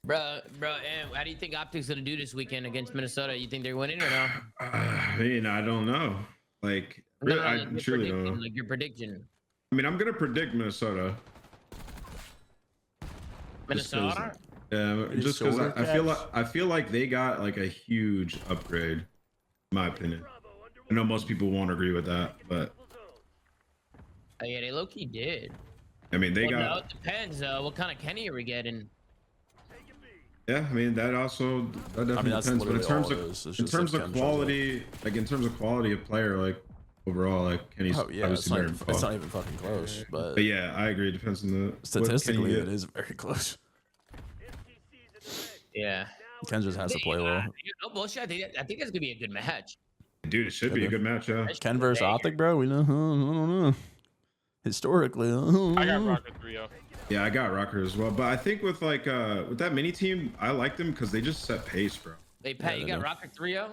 And how do you think OpTic's gonna do this weekend against Minnesota? You think they're winning or no? I mean, I don't know. Like, really, I truly don't know. Like your prediction. I mean, I'm gonna predict Minnesota. Minnesota? Yeah, just because I feel like they got like a huge upgrade, in my opinion. I know most people won't agree with that, but Oh, yeah, they low-key did. I mean, they got. No, it depends. What kind of Kenny are we getting? Yeah, I mean that definitely depends. But in terms of quality, like in terms of quality of player, like overall, like Kenny's obviously better. It's not even fucking close. But yeah, I agree. It depends on the statistically, it is very close. Yeah, Ken just has to play well. No bullshit. I think that's gonna be a good match. Dude, it should be a good match. Yeah. Ken versus OpTic, bro. We know. I don't know. Historically, I got Rocker 3-0. Yeah, I got Rocker as well. But I think with like with that mini team, I like them because they just set pace, bro. Hey Pat, you got Rocker 3-0?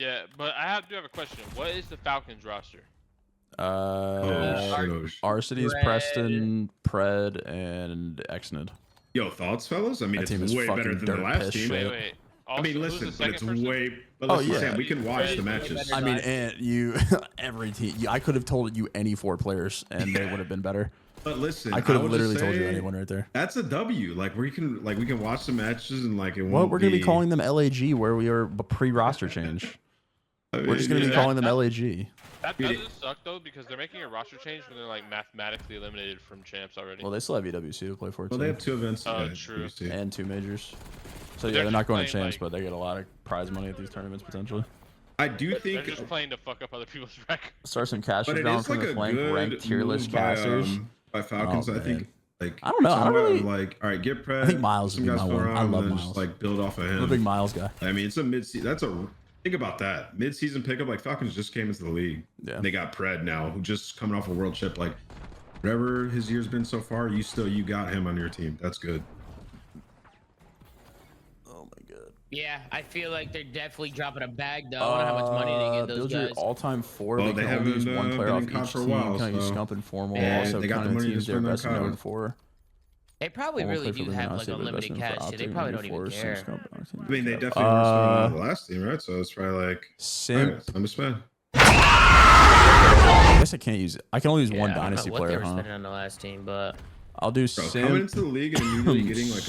Yeah, but I do have a question. What is the Falcons roster? Arcides, Preston, Pred, and Exnid. Yo, thoughts, fellas? I mean, it's way better than the last team. Wait. Also, I mean, listen, but it's way. But listen, Sam, we can watch the matches. I mean, and you, every team. I could have told you any 4 players, and they would have been better. But listen, I could have literally told you anyone right there. That's a W. Like we can watch the matches and like it won't. Well, we're gonna be calling them LAG where we are pre-roster change. We're just gonna be calling them LAG. That doesn't suck though because they're making a roster change when they're like mathematically eliminated from champs already. Well, they still have EWC to play for. Well, they have 2 events. True. And 2 majors. So yeah, they're not going to champs, but they get a lot of prize money at these tournaments potentially. I do think they're just playing to fuck up other people's records. Start some cash down from the flank, ranked tier list casters. By Falcons, I think. Like I don't know. I don't really like. All right, get Pred. I think Miles would be my one. I love Miles. Just, like build off of him. I'm a big Miles guy. I mean, it's a mid-season. That's a think about that mid-season pickup. Like Falcons just came into the league. Yeah. They got Pred now, who just coming off a world chip. Like whatever his year's been so far, you got him on your team. That's good. Oh my god. Yeah, I feel like they're definitely dropping a bag though. I wonder how much money they get those build guys. Your all-time 4. Well, they can use one player off each team. Kind of use Scump and Formal. Yeah, also, they got the money teams they're best known for. They probably really do have like unlimited cash. They probably don't even care. I mean, they definitely were the last team, right? So it's probably like Simp. I'm a spend. I guess I can't use it. I can only use one dynasty player. They were spending on the last team, but I'll do Simp. Coming into the league and immediately getting like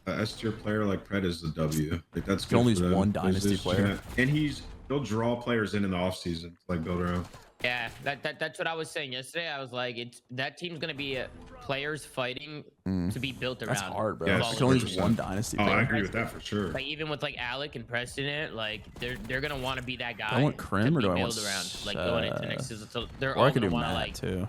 a S tier player like Pred is the W. Like that's good. Only one dynasty player, and he'll draw players in the off season to like build around. Yeah, that's what I was saying yesterday. I was like, that team's gonna be players fighting to be built around. That's hard, bro. Yeah, you can only use one dynasty player. I agree with that for sure. Like even with like Alec and Preston, like they're gonna want to be that guy. I want Crim or do I want around like going into next season? So they're all gonna want to like too.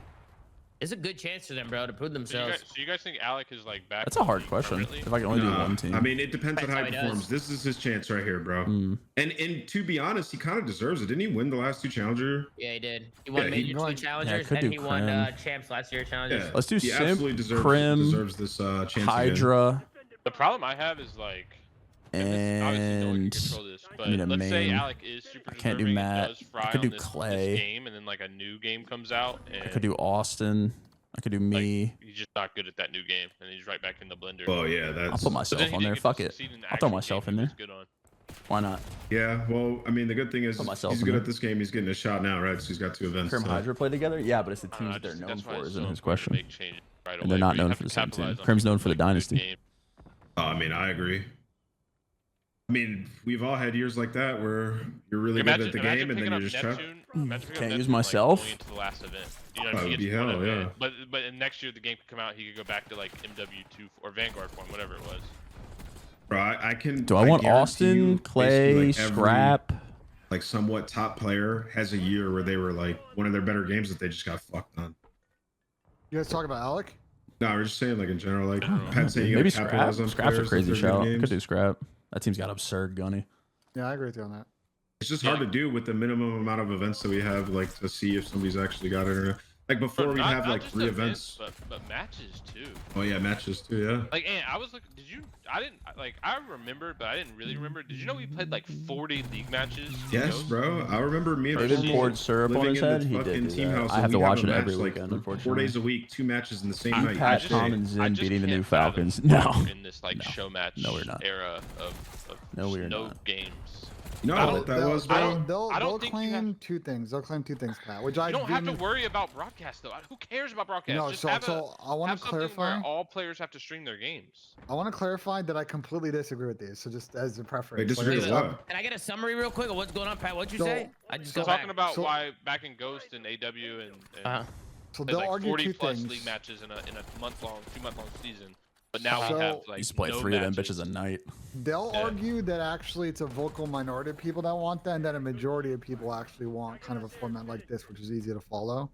It's a good chance for them, bro, to prove themselves. So you guys think Alec is like back? That's a hard question. If I can only do one team. I mean, it depends on how he performs. This is his chance right here, bro. And to be honest, he kind of deserves it. Didn't he win the last 2 challenger? Yeah, he did. He won major 2 challengers and he won champs last year challengers. Yeah. Let's do he Simp, Crim, deserves this chance Hydra. Again. The problem I have is like. And but let's say Alec is super I can't do Matt. I could do Clay. This game, and then like a new game comes out. And, I could do Austin. I could do me. Like, he's just not good at that new game, and he's right back in the blender. Oh yeah, that's. I'll put myself on there. Fuck it. I'll throw myself in there. Why not? Yeah, well, I mean, the good thing is he's good at this game. He's getting a shot now, right? So he's got 2 events. Crim Hydra play together? Yeah, but it's the teams that they're known for, isn't his question. And they're not known for the same team. Crim's known for the dynasty. I mean, I agree. I mean, we've all had years like that where you're really good at the game and then you're just trapped. Can't use myself. Like, into the last event. You know, that would be hell, yeah. But next year the game could come out, he could go back to like MW2 or Vanguard form, whatever it was. Bro, I can. Do I want Austin, Clay, Scrap? Like somewhat top player has a year where they were like one of their better games that they just got fucked on. You guys talking about Alec? No, we're just saying like in general, like Pat saying you maybe gotta capitalize on Scrap's a crazy shout. I could do Scrap. That team's got absurd gunny. Yeah, I agree with you on that. It's just hard to do with the minimum amount of events that we have, like to see if somebody's actually got it or not. Like before, we'd have like just 3 events. But matches too. Oh yeah, matches too. Yeah. Like, and I was looking. I didn't like. I remember, but I didn't really remember. Did you know we played like 40 league matches? Yes, bro. I remember me and David poured syrup on his head. He did do that. I have to watch it every weekend. Like 4 days a week, 2 matches in the same night. Pat, Tom, and Zin beating the new Falcons. No. In this like show match era of no games. You know what that was, bro? They'll claim 2 things. They'll claim 2 things, Pat. Which you don't have to worry about broadcast though. Who cares about broadcast? No, Just I want to clarify. Where all players have to stream their games. I want to clarify that I completely disagree with these. So just as a preference. Wait, disagree with what? Can I get a summary real quick of what's going on, Pat? What'd you say? I just talking about why back in Ghost and AW and so they'll like argue 40 2 plus things. league matches in a 2-month-long season. But now we have like just play 3 of them bitches a night. They'll argue that actually it's a vocal minority of people that want that, and that a majority of people actually want kind of a format like this, which is easy to follow.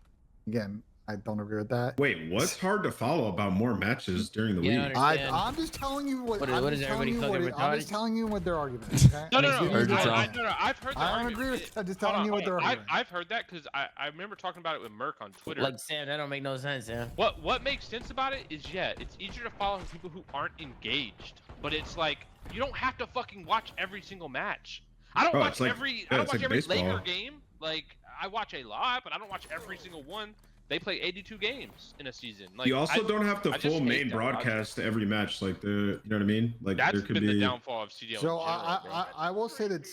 Again, I don't agree with that. Wait, what's hard to follow about more matches during the week? I'm just telling you what. What is everybody fucking retarded? I'm just telling you what their argument is. Okay? No. I've heard that. I don't agree with. I'm just telling you what they're arguing. I've heard that because I remember talking about it with Merc on Twitter. Like Sam, that don't make no sense, Sam. What makes sense about it is it's easier to follow people who aren't engaged, but it's like you don't have to fucking watch every single match. I don't watch every Laker game. Like I watch a lot, but I don't watch every single one. They play 82 games in a season. Like, you also don't have to full main broadcast every match. Like you know what I mean? Like that's there could been be the downfall of CDL. So I will say that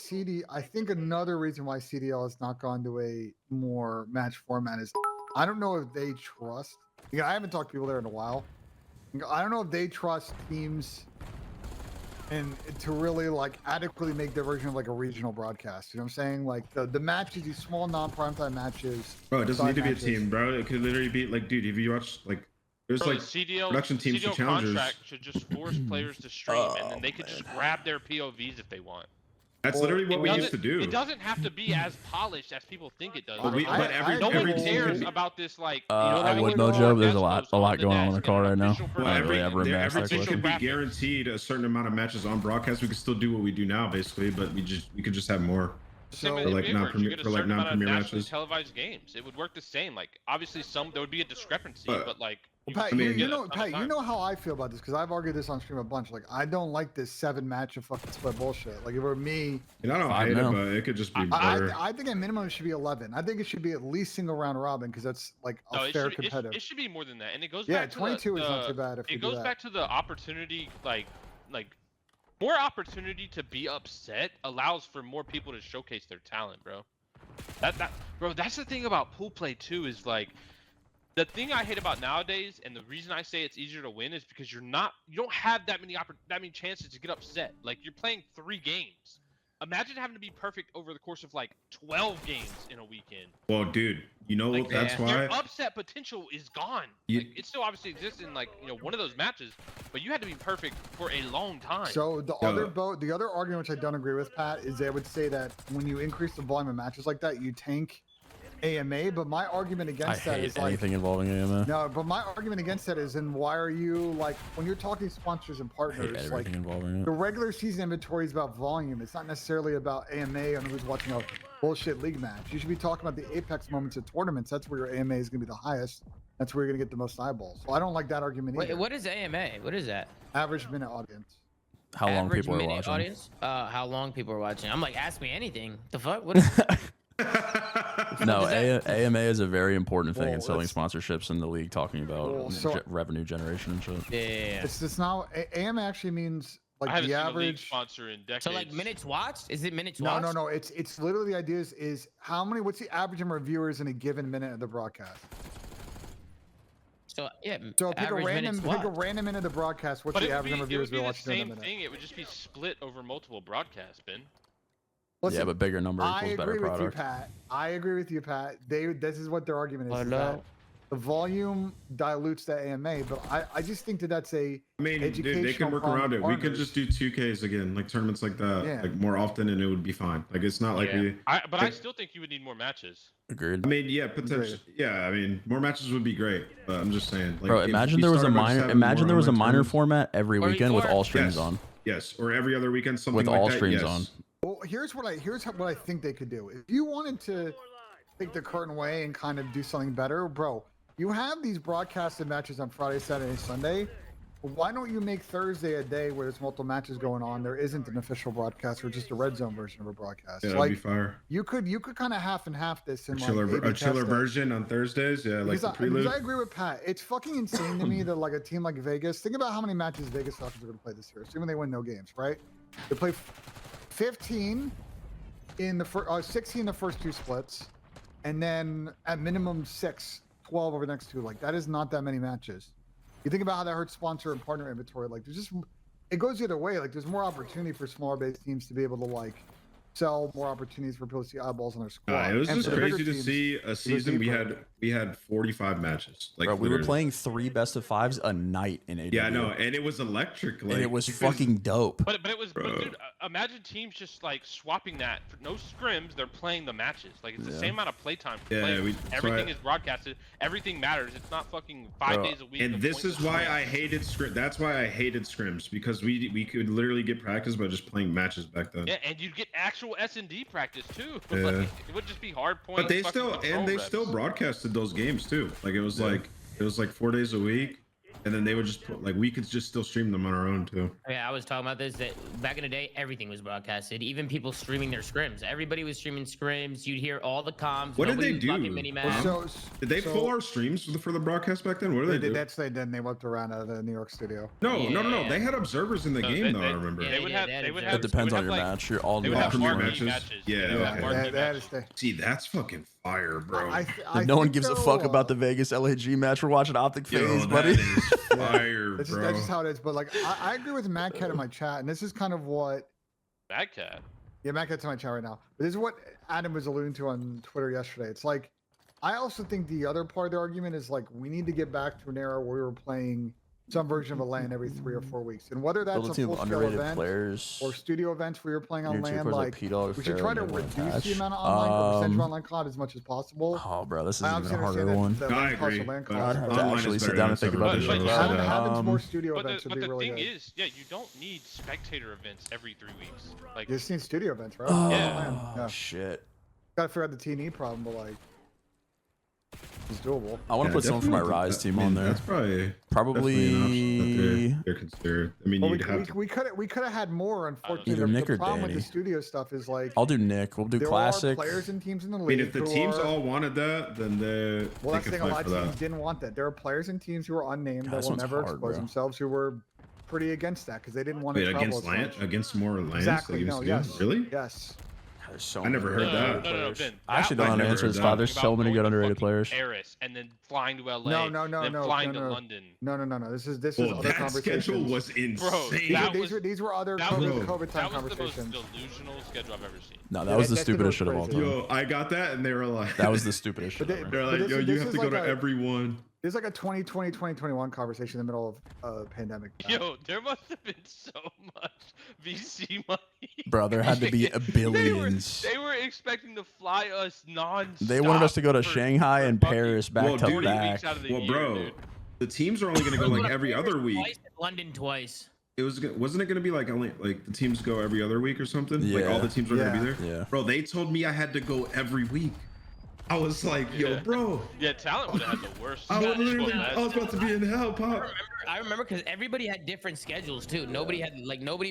I think another reason why CDL has not gone to a more match format is I don't know if they trust. I haven't talked to people there in a while. I don't know if they trust teams and to really like adequately make their version of like a regional broadcast. You know what I'm saying? Like the matches, these small non-primetime matches. Bro, it doesn't need to be a team, bro. It could literally be like, dude, if you watch like there's like CDL, production teams CDL for challengers. Contract should just force players to stream, and then they could just grab their POVs if they want. That's literally what we used to do. It doesn't have to be as polished as people think it does. But no one cares about this. Like, I would know, Joe. There's a lot going on in the call right now. Well, every team should be guaranteed a certain amount of matches on broadcast. We could still do what we do now, basically, but we could just have more. So for like non-premier matches. Televised games, it would work the same. Like, obviously, there would be a discrepancy, but like. Pat, you know how I feel about this because I've argued this on stream a bunch. Like, I don't like this 7 match of fucking split bullshit. Like, if it were me, I don't hate it, but it could just be better. I think at minimum it should be 11. I think it should be at least single round robin because that's like fair competitive. It should be more than that, and it goes back to 22 is not too bad. If it goes back to the opportunity, like more opportunity to be upset allows for more people to showcase their talent, bro. Bro, that's the thing about pool play too. Is like. The thing I hate about nowadays, and the reason I say it's easier to win, is because you don't have that many chances to get upset. Like you're playing 3 games. Imagine having to be perfect over the course of like 12 games in a weekend. Well, dude, you know what? That's why your upset potential is gone. Like, it still obviously exists in like one of those matches, but you had to be perfect for a long time. So the other argument which I don't agree with, Pat, is they would say that when you increase the volume of matches like that, you tank AMA, but my argument against that is anything involving AMA. No, but my argument against that is, and why are you like when you're talking sponsors and partners, like involving it. The regular season inventory is about volume. It's not necessarily about AMA and who's watching a bullshit league match. You should be talking about the apex moments at tournaments. That's where your AMA is going to be the highest. That's where you're going to get the most eyeballs. So I don't like that argument either. Wait, what is AMA? What is that? Average minute audience. How long people are watching? Audience? How long people are watching? I'm like, ask me anything. The fuck? What is No, AMA is a very important thing in selling sponsorships in the league, talking about revenue generation and shit. Yeah. It's just now AMA actually means like the average sponsor in decades. So like minutes watched? Is it minutes watched? No. It's literally the idea is what's the average number of viewers in a given minute of the broadcast? So yeah. So pick a random minute of the broadcast. What's the average number of viewers we're watching in a minute? It would just be split over multiple broadcasts, Ben. Listen, yeah, but bigger number equals better product. I agree with you, Pat. This is what their argument is. That the volume dilutes the AMA, but I just think that's a. I mean, dude, they can work around it. We could just do 2Ks again, like tournaments like that, like more often, and it would be fine. Like it's not like I still think you would need more matches. Agreed. I mean, yeah, potentially. Yeah, I mean, more matches would be great, but I'm just saying. Like, bro, imagine there was a minor format every weekend with all streams on. Yes, or every other weekend, something like that. With all streams on. Well, here's what I think they could do. If you wanted to take the curtain away and kind of do something better, bro, you have these broadcasted matches on Friday, Saturday, Sunday. Why don't you make Thursday a day where there's multiple matches going on? There isn't an official broadcast or just a red zone version of a broadcast. Yeah, that'd like be fire. you could kind of half and half this in A chiller version on Thursdays. Yeah, like the prelude. Because I agree with Pat. It's fucking insane to me that like a team like Vegas. Think about how many matches Vegas Falcons are going to play this year. Assuming they win no games, right? They play 15 in the first, 16 in the first 2 splits, and then at minimum 12 over the next 2. Like that is not that many matches. You think about how that hurts sponsor and partner inventory. Like there's just, it goes the other way. Like there's more opportunity for smaller based teams to be able to like sell, more opportunities for people to see eyeballs on their squad. It was And just for the crazy bigger to teams, see a season. We had 45 matches. Like Bro, we were literally. playing 3 best of 5s a night in AW. Yeah, I know, and it was electric. Like, and it was fucking dope. But dude, imagine teams just like swapping that for no scrims. They're playing the matches. Like it's the same amount of playtime. Everything is broadcasted. Everything matters. It's not fucking 5 days a week. And this is why I hated scrims. That's why I hated scrims, because we could literally get practice by just playing matches back then. Yeah, and you'd get actual S&D practice too. Yeah. Like, it would just be hard points. But they still broadcasted those games too. Like it was like 4 days a week, and then they would just put, like we could just still stream them on our own too. Yeah, I was talking about this, that back in the day, everything was broadcasted. Even people streaming their scrims. Everybody was streaming scrims. You'd hear all the comms. What did they do? Did they pull our streams for the broadcast back then? What did they do? That's they did. They whipped around out of the New York studio. No. They had observers in the game, though. I remember. They would have. It depends on your match. You're all premier matches. Yeah. See, that's fucking fire, bro. No one gives a fuck about the Vegas LAG match. We're watching OpTic phase, buddy. That is fire, that's bro. just how it is. But like, I agree with Mad Cat in my chat, and this is kind of what. Mad Cat. Yeah, Mad Cat's in my chat right now. But this is what Adam was alluding to on Twitter yesterday. It's like, I also think the other part of the argument is like we need to get back to an era where we were playing some version of a LAN every 3 or 4 weeks, and whether that's a full-scale event or studio events where you're playing on LAN, like we should try to reduce the amount of online or percentage of online COD as much as possible. Oh, bro, this is even a harder one. I agree. I'd have to actually sit down and think about this. Having more studio events would be really good. But the thing is, yeah, you don't need spectator events every 3 weeks. Like you've seen studio events, right? Oh, shit. Gotta figure out the T&E problem, but like. It's doable. I want to put someone from my Rise team on there. That's probably they're considered. I mean, we could have had more. Unfortunately, either Nick the or problem Danny. with the studio stuff is like I'll do Nick. We'll do classic. There are players and teams in the I league. mean, if the teams all wanted that, then they that's could the thing. A fight lot for of teams that. didn't want that. There are players and teams who are unnamed God, that will never expose themselves, who were pretty against that because they didn't want to travel as much. Against more lands. Exactly. No. Yes. Really? Yes. So I never heard that. No, Ben, I actually don't know the answer to this. There's so many good underrated players. Paris and then flying to LA. No. Flying to London. No. This is other that conversations. schedule was insane. These were other COVID time conversations. That was the most delusional schedule I've ever seen. No, that was the stupidest shit of all time. Yo, I got that, and they were like, that was the stupidest shit ever. They're like, yo, you have to go to every one. There's like a 2020, 2021 conversation in the middle of a pandemic. Yo, there must have been so much VC money. Bro, there had to be billions. They were expecting to fly us non-stop. They wanted us to go to Shanghai and Paris back to back. Well, bro, the teams are only going to go like every other week. London twice. Wasn't it going to be like only like the teams go every other week or something? Yeah. Like all the teams were going to be there? Yeah. Bro, they told me I had to go every week. I was like, yo, bro. Yeah, Talent would have had the worst. I was about to be in hell, Pop. I remember because everybody had different schedules too. Nobody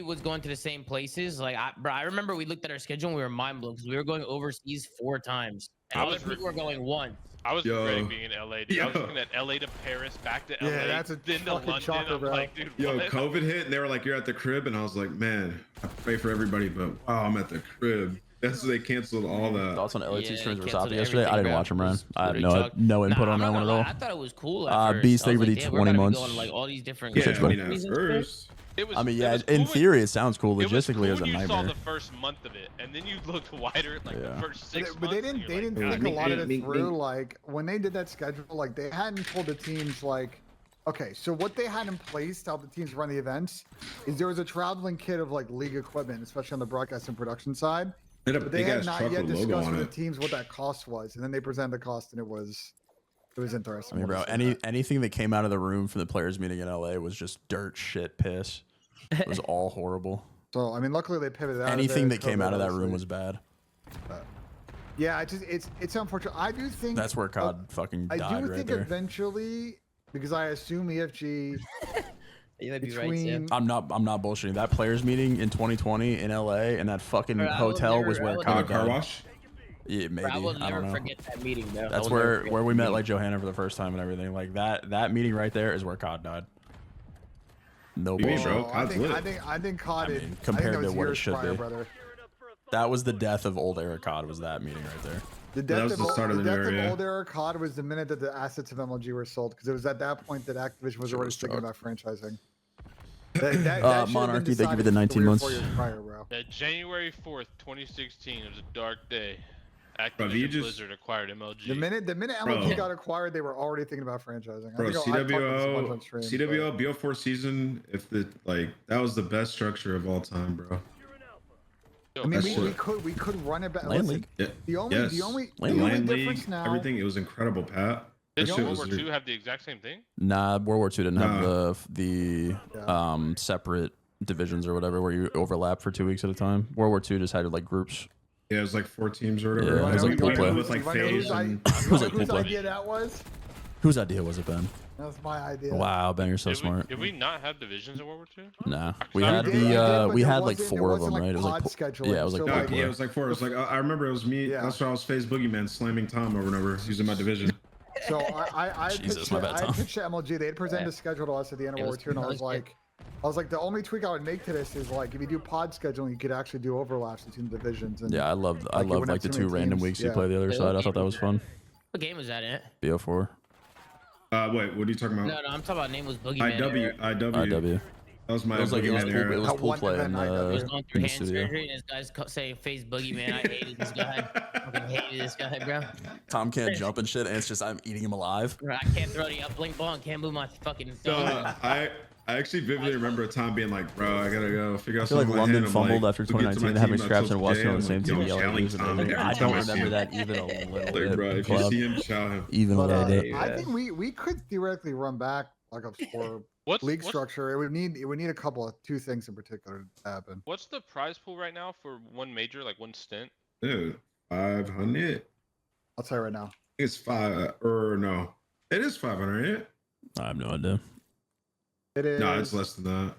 was going to the same places. Like, I remember we looked at our schedule and we were mind blown because we were going overseas 4 times. And other people were going once. I was regretting being in LA. Dude. I was looking at LA to Paris, back to LA, that's a then to London. shocker, I'm like, dude, yo, what? COVID hit and they were like, you're at the crib, and I was like, man, I pray for everybody, but wow, I'm at the crib. That's they canceled all that. Thoughts on LAT Scrims versus canceled OpTic yesterday? I didn't watch them, Ryan. I had no input on that one at all. I thought it was cool. At first. Beast, I was they were the 20 months. Going, like, all these different Yeah, I mean, countries at and stuff. first. I mean, yeah, in theory, it sounds cool. Logistically, it was a You saw nightmare. the first month of it, and then you looked wider at like the first 6 months. But they didn't think a lot of it through. Like when they did that schedule, like they hadn't told the teams like, okay, so what they had in place to help the teams run the events is there was a traveling kit of like league equipment, especially on the broadcast and production side. But they had not yet discussed with the teams what that cost was, and then they presented the cost, and it was interesting. I mean, bro, anything that came out of the room from the players' meeting in LA was just dirt shit piss. It was all horrible. So I mean, luckily they pivoted out. Anything that came out of that room was bad. Yeah, it's unfortunate. I do think That's where COD fucking died I do right think there. eventually, because I assume EFG Yeah, that'd be right, between Sam. I'm not bullshitting. That players meeting in 2020 in LA and that fucking Bro, I will hotel was never- where I will COD car died. wash. Yeah, maybe. Bro, I will I never don't know. forget that meeting, bro. That's where we met like Johanna for the first time and everything. Like that meeting right there is where COD died. No You mean, bullshit. bro? I COD's think, lit. I think COD. I mean, I think compared that was to what it years should prior, be. brother. That was the death of old era COD. Was that meeting right there? The That death, was of, the old- start of the the new death era, of yeah. old era COD was the minute that the assets of MLG were sold, because it was at that point that Activision was Sure already was thinking dark. about franchising. That should have been Monarchy, they give you decided the 19 3 or 4 months. years prior, bro. January 4th, 2016. It was a dark day. Bro, if you Activision just- Blizzard acquired MLG. The minute MLG Bro. got acquired, they were already thinking about franchising. Bro, I think I talked about this a bunch CWO, on stream, CWO, BO4 season. If the that was the best structure of all time, bro. but, I mean, That's we could run it back. Land Listen, League. Yeah. the only Land difference League, now. everything. It was incredible, Pat. That Did shit World was War II have the exact same thing? Nah, World War II didn't have Nah. the separate divisions or whatever where you overlap for 2 weeks at a time. World War II just had like groups. Yeah, it was like 4 teams or whatever. Yeah, it was like pool play. with like phase and It was like whose pool play. idea that was? Whose idea was it, Ben? That was my idea. Wow, Ben, you're so Did smart. did we not have divisions in World War II? Nah, we We had did, but we there had like wasn't- 4 there of them, wasn't, right? It was like pod pool- scheduling, yeah, it was like so, pool no, play. yeah, it was like 4. It was like I remember it was me. Yeah. That's why I was Phase Boogeyman slamming Tom over and over using my division. So I Jesus, pitched, my bad, I Tom. pitched to MLG. They had presented a schedule to us at the end of It World was- War II, and it was I was like, the only tweak I would make to this is like, if you do pod scheduling, you could actually do overlaps between divisions. And Yeah, I loved Like, you wouldn't like the have too 2 many random teams, weeks you yeah. play the other Yeah, side. I thought that was fun. What game was that in? BO4. Wait, what are you talking about? No, I'm talking about name was Boogeyman. IW. IW. That was my It was like it was Boogeyman pool, it era. was That pool one play event in I I was the, going in through the hand studio. surgery and this guy's saying face Boogeyman. I hated this guy. Fucking hated this guy, bro. Tom can't jump and shit, and it's just I'm eating him alive. Bro, I can't throw the uplink ball and can't move my fucking So thumb. I actually vividly remember a time being like, bro, I gotta go figure out I feel like something. London I'm fumbled like, after who gets to my 2019 having team, Scraps I and told Weston on the Jay, same I'm team. like, yo, Yelling challenge at Tom every every I time don't I see remember him. that even a little Like, bit. bro, if you Club. see him, shout him. Even a But little bit. I think we could theoretically run back like a for league structure. It would need a couple of 2 things in particular to happen. What's the prize pool right now for one major, like one stint? Dude, 500. I'll tell you right now. It's 5 or no, it is 500. Yeah? I have no idea. It is. No, it's less than that.